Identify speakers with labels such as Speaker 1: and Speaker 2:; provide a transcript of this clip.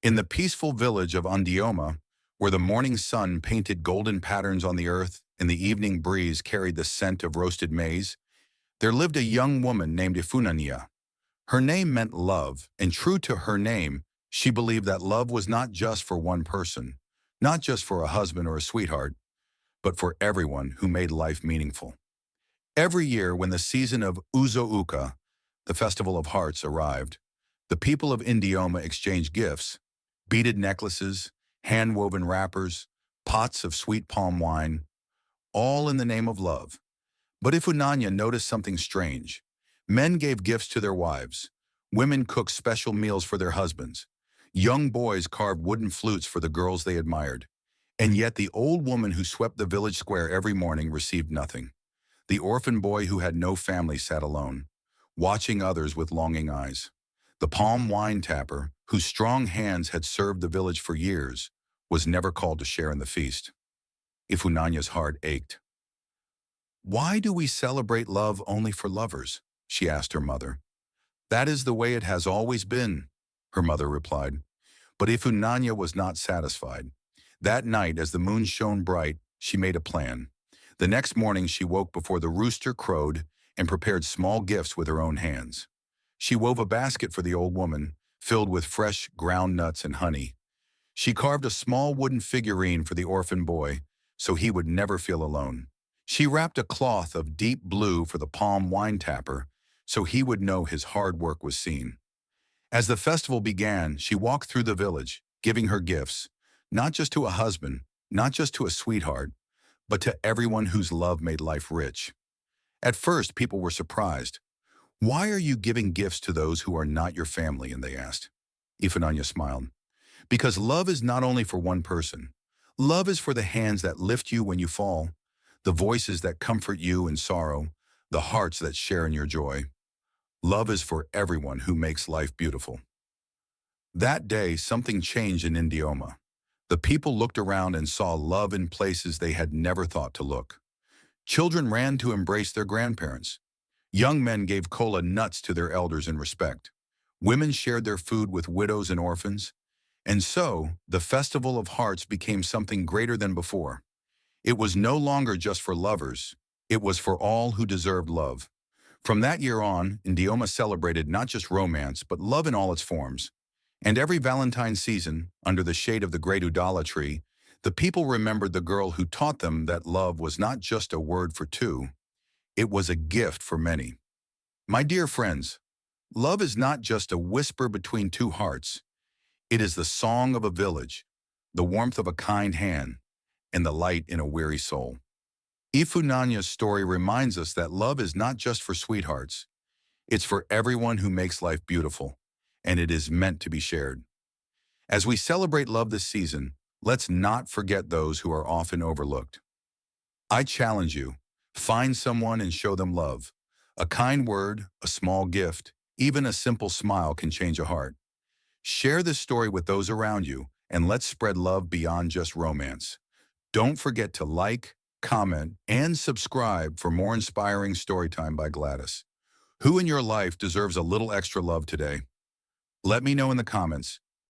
Speaker 1: In the peaceful village of Ndioma, where the morning sun painted golden patterns on the earth and the evening breeze carried the scent of roasted maize, there lived a young woman named Ifunanya. Her name meant love, and true to her name, she believed that love was not just for one person, not just for a husband or a sweetheart, but for everyone who made life meaningful. Every year when the season of Uka, the Festival of Hearts, arrived, the people of Indioma exchanged gifts, beaded necklaces, hand-woven wrappers, pots of sweet palm wine, all in the name of love. But Ifunanya noticed something strange. Men gave gifts to their wives. Women cooked special meals for their husbands. Young boys carved wooden flutes for the girls they admired. And yet the old woman who swept the village square every morning received nothing. The orphan boy who had no family sat alone, watching others with longing eyes. The palm wine tapper, whose strong hands had served the village for years, was never called to share in the feast. Ifunanya's heart ached. "Why do we celebrate love only for lovers?" she asked her mother. "That is the way it has always been," her mother replied. But Ifunanya was not satisfied. That night, as the moon shone bright, she made a plan. The next morning she woke before the rooster crowed and prepared small gifts with her own hands. She wove a basket for the old woman, filled with fresh ground nuts and honey. She carved a small wooden figurine for the orphan boy, so he would never feel alone. She wrapped a cloth of deep blue for the palm wine tapper, so he would know his hard work was seen. As the festival began, she walked through the village, giving her gifts, not just to a husband, not just to a sweetheart, but to everyone whose love made life rich. At first, people were surprised. "Why are you giving gifts to those who are not your family?" and they asked. Ifunanya smiled. "Because love is not only for one person. Love is for the hands that lift you when you fall, the voices that comfort you in sorrow, the hearts that share in your joy. Love is for everyone who makes life beautiful." That day, something changed in Ndioma. The people looked around and saw love in places they had never thought to look. Children ran to embrace their grandparents. Young men gave kola nuts to their elders in respect. Women shared their food with widows and orphans. And so, the Festival of Hearts became something greater than before. It was no longer just for lovers. It was for all who deserved love. From that year on, Ndioma celebrated not just romance, but love in all its forms. And every Valentine season, under the shade of the great Udala tree, the people remembered the girl who taught them that love was not just a word for two, it was a gift for many. My dear friends, love is not just a whisper between two hearts. It is the song of a village, the warmth of a kind hand, and the light in a weary soul. Ifunanya's story reminds us that love is not just for sweethearts. It's for everyone who makes life beautiful, and it is meant to be shared. As we celebrate love this season, let's not forget those who are often overlooked. I challenge you, find someone and show them love. A kind word, a small gift, even a simple smile can change a heart. Share this story with those around you, and let's spread love beyond just romance. Don't forget to like, comment, and subscribe for more inspiring Storytime by Gladys. Who in your life deserves a little extra love today? Let me know in the comments.